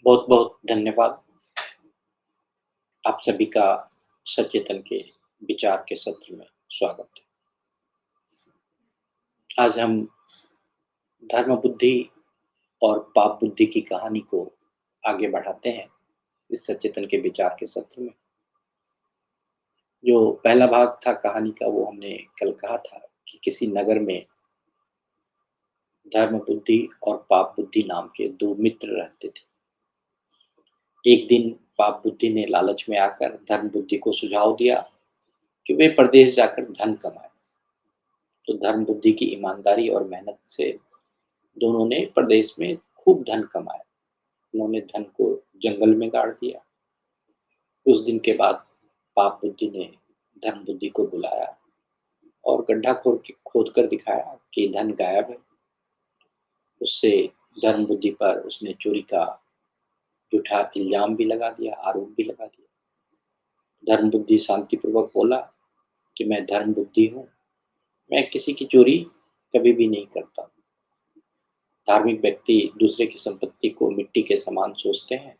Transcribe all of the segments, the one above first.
बहुत बहुत धन्यवाद। आप सभी का सचेतन के विचार के सत्र में स्वागत है। आज हम धर्म बुद्धि और पाप बुद्धि की कहानी को आगे बढ़ाते हैं इस सचेतन के विचार के सत्र में। जो पहला भाग था कहानी का वो हमने कल कहा था कि किसी नगर में धर्म बुद्धि और पाप बुद्धि नाम के दो मित्र रहते थे। एक दिन पाप बुद्धि ने लालच में आकर धर्म बुद्धि को सुझाव दिया कि वे प्रदेश जाकर धन कमाएं। तो धर्म बुद्धि की ईमानदारी और मेहनत से दोनों ने प्रदेश में खूब धन कमाया। उन्होंने धन को जंगल में गाड़ दिया। उस दिन के बाद पाप बुद्धि ने धर्म बुद्धि को बुलाया और गड्ढा खोद कर दिखाया कि धन गायब है। उससे धर्म बुद्धि पर उसने चोरी का झूठा इल्जाम भी लगा दिया, आरोप भी लगा दिया। धर्म बुद्धि शांतिपूर्वक बोला कि मैं धर्म बुद्धि हूँ, मैं किसी की चोरी कभी भी नहीं करता। धार्मिक व्यक्ति दूसरे की संपत्ति को मिट्टी के समान सोचते हैं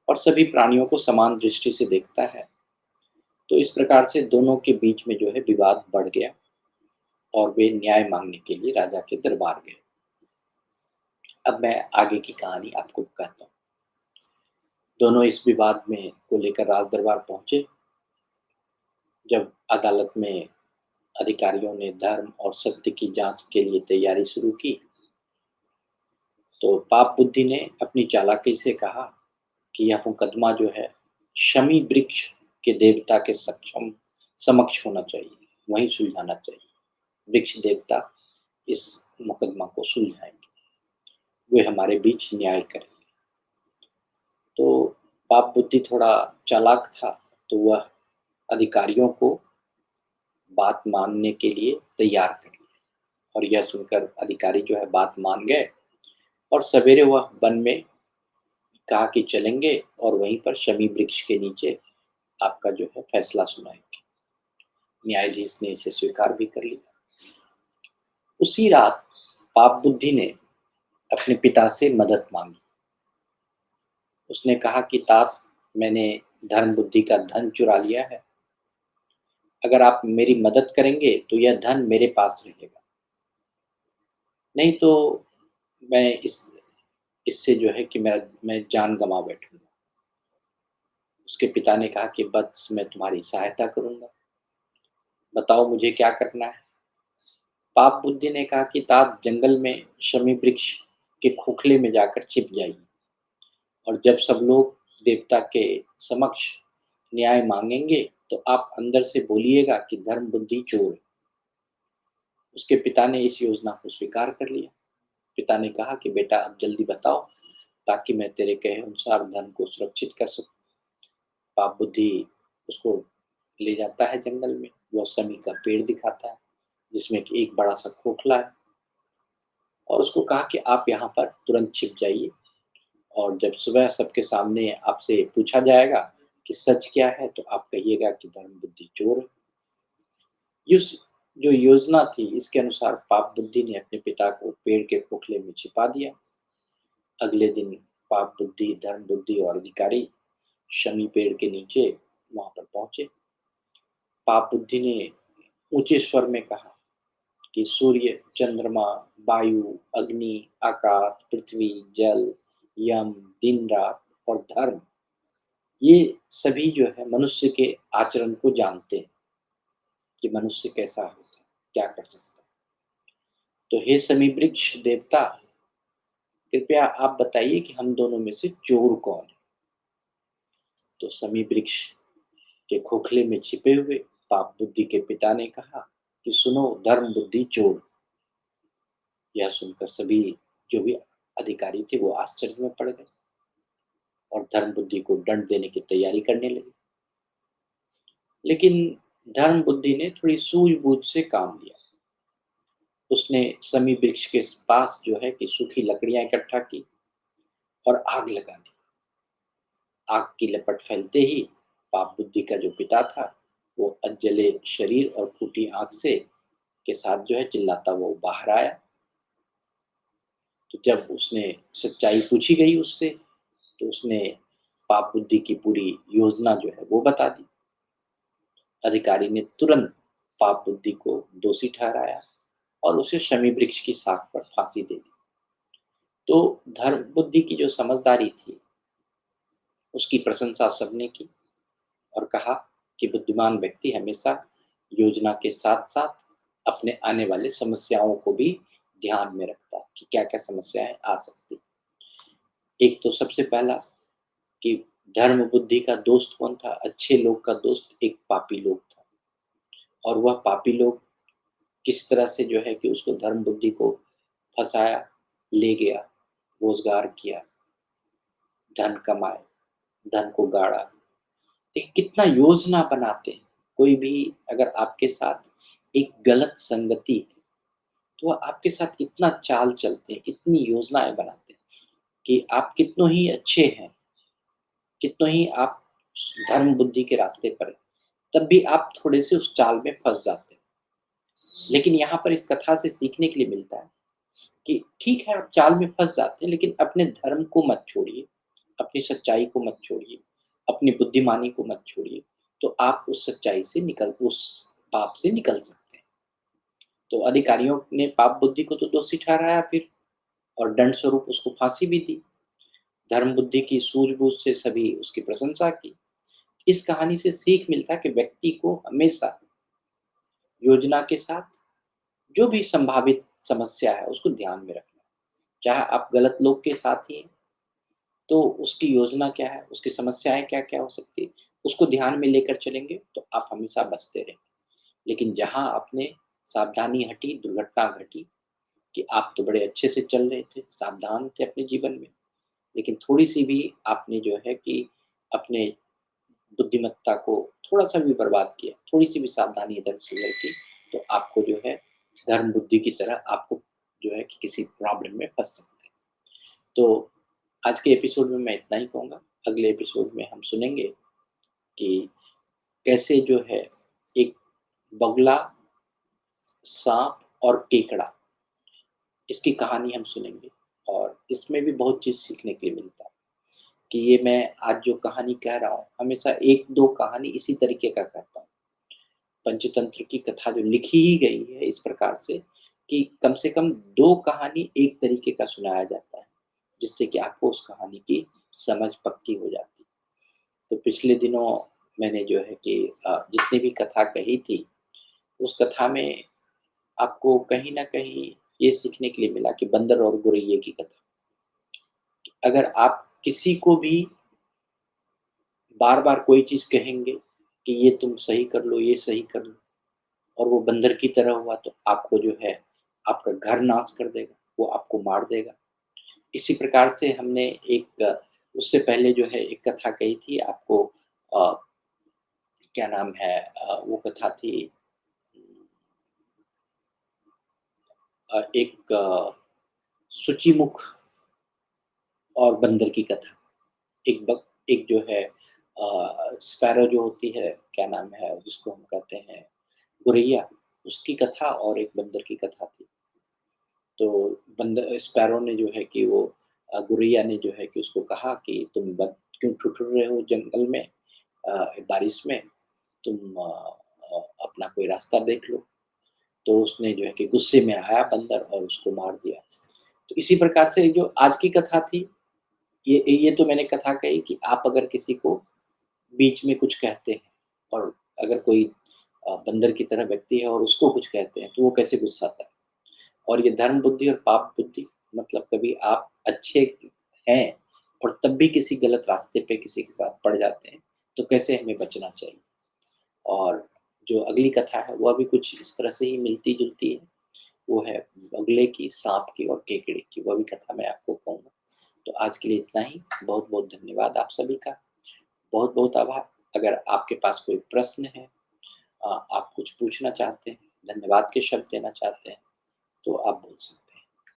और सभी प्राणियों को समान दृष्टि से देखता है। तो इस प्रकार से दोनों के बीच में जो है विवाद बढ़ गया और वे न्याय मांगने के लिए राजा के दरबार गए। अब मैं आगे की कहानी आपको कहता हूँ। दोनों इस विवाद में को लेकर राज दरबार पहुंचे। जब अदालत में अधिकारियों ने धर्म और सत्य की जांच के लिए तैयारी शुरू की तो पाप बुद्धि ने अपनी चालाकी से कहा कि यह मुकदमा जो है शमी वृक्ष के देवता के समक्ष होना चाहिए, वहीं सुलझाना चाहिए। वृक्ष देवता इस मुकदमा को सुलझाएंगे, वे हमारे बीच न्याय करेंगे। तो पाप बुद्धि थोड़ा चालाक था, तो वह अधिकारियों को बात मानने के लिए तैयार कर लिया और यह सुनकर अधिकारी जो है बात मान गए और सवेरे वह वन में कहा कि चलेंगे और वहीं पर शमी वृक्ष के नीचे आपका जो है फैसला सुनाएंगे। न्यायाधीश ने इसे स्वीकार भी कर लिया। उसी रात पाप बुद्धि ने अपने पिता से मदद मांगी। उसने कहा कि तात, मैंने धर्म बुद्धि का धन चुरा लिया है। अगर आप मेरी मदद करेंगे तो यह धन मेरे पास रहेगा, नहीं तो मैं इससे जो है कि मैं जान गंवा बैठूंगा। उसके पिता ने कहा कि बस मैं तुम्हारी सहायता करूंगा, बताओ मुझे क्या करना है। पाप बुद्धि ने कहा कि तात, जंगल में शमी वृक्ष के खोखले में जाकर छिप जाइए और जब सब लोग देवता के समक्ष न्याय मांगेंगे तो आप अंदर से बोलिएगा कि धर्म बुद्धि चोर है। उसके पिता ने इस योजना को स्वीकार कर लिया। पिता ने कहा कि बेटा अब जल्दी बताओ ताकि मैं तेरे कहे अनुसार धन को सुरक्षित कर सकूं। पाप बुद्धि उसको ले जाता है जंगल में। वह शमी का पेड़ दिखाता है जिसमें कि एक बड़ा सा खोखला है और उसको कहा कि आप यहाँ पर तुरंत छिप जाइए और जब सुबह सबके सामने आपसे पूछा जाएगा कि सच क्या है तो आप कहिएगा कि धर्म बुद्धि चोर है। इस जो योजना थी इसके अनुसार पाप बुद्धि ने अपने पिता को पेड़ के खोखले में छिपा दिया। अगले दिन पाप बुद्धि, धर्म बुद्धि और अधिकारी शमी पेड़ के नीचे वहां पर पहुंचे। पाप बुद्धि ने ऊंचे स्वर में कहा कि सूर्य, चंद्रमा, वायु, अग्नि, आकाश, पृथ्वी, जल, यम, दिन रात और धर्म, ये सभी जो है मनुष्य के आचरण को जानते हैं कि मनुष्य कैसा होता है, क्या कर सकता है। तो हे शमी वृक्ष देवता, कृपया आप बताइए कि हम दोनों में से चोर कौन है। तो शमी वृक्ष के खोखले में छिपे हुए पाप बुद्धि के पिता ने कहा कि सुनो, धर्म बुद्धि चोर। यह सुनकर सभी जो भी अधिकारी थे वो आश्चर्य में पड़ गए और धर्म बुद्धि को दंड देने की तैयारी करने लगे। लेकिन धर्म बुद्धि ने थोड़ी सूझबूझ से काम लिया। उसने शमी वृक्ष के पास जो है कि सूखी लकड़ियां इकट्ठा की और आग लगा दी। आग की लपट फैलते ही पाप बुद्धि का जो पिता था, वो अजले शरीर और फूटी आंख से के साथ जो है चिल्लाता वो बाहर आया। तो जब उसने सच्चाई पूछी गई उससे, तो उसने पाप बुद्धि की पूरी योजना जो है वो बता दी। अधिकारी ने तुरंत पाप बुद्धि को दोषी ठहराया और उसे शमी वृक्ष की शाख पर फांसी दे दी। तो धर्म बुद्धि की जो समझदारी थी, उसकी प्रशंसा सबने की और कहा कि बुद्धिमान व्यक्ति हमेशा योजना के साथ साथ अपने आने वाले समस्याओं को भी ध्यान में रखता है कि क्या क्या समस्याएं आ सकती। एक तो सबसे पहला कि धर्म बुद्धि का दोस्त कौन था? अच्छे लोग का दोस्त एक पापी लोग था, और वह पापी लोग किस तरह से जो है कि उसको धर्म बुद्धि को फंसाया, ले गया, रोजगार किया, धन कमाए, धन को गाड़ा। देखिए कितना योजना बनाते हैं। कोई भी अगर आपके साथ एक गलत संगति है, तो वह आपके साथ इतना चाल चलते हैं, इतनी योजनाएं बनाते हैं कि आप कितनों ही अच्छे हैं, कितनों ही आप धर्म बुद्धि के रास्ते पर हैं, तब भी आप थोड़े से उस चाल में फंस जाते हैं। लेकिन यहाँ पर इस कथा से सीखने के लिए मिलता है कि ठीक है, आप चाल में फंस जाते हैं, लेकिन अपने धर्म को मत छोड़िए, अपनी सच्चाई को मत छोड़िए, अपनी बुद्धिमानी को मत छोड़िए। तो आप उस सच्चाई से निकल उस पाप से निकल सकते हैं। तो अधिकारियों ने पाप बुद्धि को तो दोषी ठहराया फिर, और दंड स्वरूप उसको फांसी भी दी। धर्म बुद्धि की सूझबूझ से सभी उसकी प्रशंसा की। इस कहानी से सीख मिलता है कि व्यक्ति को हमेशा योजना के साथ जो भी संभावित समस्या है उसको ध्यान में रखना है। चाहे आप गलत लोग के साथ ही हैं, तो उसकी योजना क्या है, उसकी समस्याएँ क्या-क्या हो सकती है, उसको ध्यान में लेकर चलेंगे तो आप हमेशा बचते रहेंगे। लेकिन जहाँ आपने सावधानी हटी, दुर्घटना घटी कि आप तो बड़े अच्छे से चल रहे थे, सावधान थे अपने जीवन में, लेकिन थोड़ी-सी भी आपने जो है कि अपने बुद्धिमत्ता को थोड़ा-सा भी बर्बाद किया, थोड़ी-सी भी सावधानी इधर से उधर की, तो आपको जो है धर्म बुद्धि की तरह आपको जो है कि किसी प्रॉब्लम में फँस सकते हैं। तो आज के एपिसोड में मैं इतना ही कहूँगा। अगले एपिसोड में हम सुनेंगे कि कैसे जो है एक बगुला, साँप और केकड़ा, इसकी कहानी हम सुनेंगे, और इसमें भी बहुत चीज़ सीखने के लिए मिलता है कि ये मैं आज जो कहानी कह रहा हूँ, हमेशा 1-2 कहानी इसी तरीके का कहता हूँ। पंचतंत्र की कथा जो लिखी ही गई है इस प्रकार से कि कम से कम 2 कहानी एक तरीके का सुनाया जाता है, जिससे कि आपको उस कहानी की समझ पक्की हो जाती है। तो पिछले दिनों मैंने जो है कि जितनी भी कथा कही थी, उस कथा में आपको कहीं न कहीं ये सीखने के लिए मिला कि बंदर और गौरैया की कथा। अगर आप किसी को भी बार-बार कोई चीज़ कहेंगे कि ये तुम सही कर लो, ये सही कर लो, और वो बंदर की तरह हुआ, तो आपको जो है आपका घर नाश कर देगा, वो आपको मार देगा। इसी प्रकार से हमने एक उससे पहले जो है एक कथा कही थी आपको, अ, क्या नाम है, वो कथा थी, एक सूचीमुख और बंदर की कथा। एक जो है स्पैरो जो होती है, क्या नाम है जिसको हम कहते हैं गौरैया, उसकी कथा और एक बंदर की कथा थी। तो बंदर स्पैरो ने जो है कि वो गौरैया ने जो है कि उसको कहा कि तुम क्यों ठुठुर रहे हो जंगल में, बारिश में, तुम अपना कोई रास्ता देख लो। तो उसने जो है कि गुस्से में आया बंदर और उसको मार दिया। तो इसी प्रकार से जो आज की कथा थी, ये तो मैंने कथा कही कि आप अगर किसी को बीच में कुछ कहते हैं, और अगर कोई बंदर की तरह व्यक्ति है और उसको कुछ कहते हैं, तो वो कैसे गुस्साता है। और ये धर्म बुद्धि और पाप बुद्धि, मतलब कभी आप अच्छे हैं और तब भी किसी गलत रास्ते पे किसी के साथ पड़ जाते हैं, तो कैसे हमें बचना चाहिए। और जो अगली कथा है वह भी कुछ इस तरह से ही मिलती-जुलती है। वो है बगुले की, साँप की और केकड़े की, वह भी कथा मैं आपको कहूँगा। तो आज के लिए इतना ही। बहुत-बहुत धन्यवाद आप सभी का। बहुत-बहुत आभार। अगर आपके पास कोई प्रश्न है, आप कुछ पूछना चाहते हैं, धन्यवाद के शब्द देना चाहते हैं, तो आप बोल सकते हैं।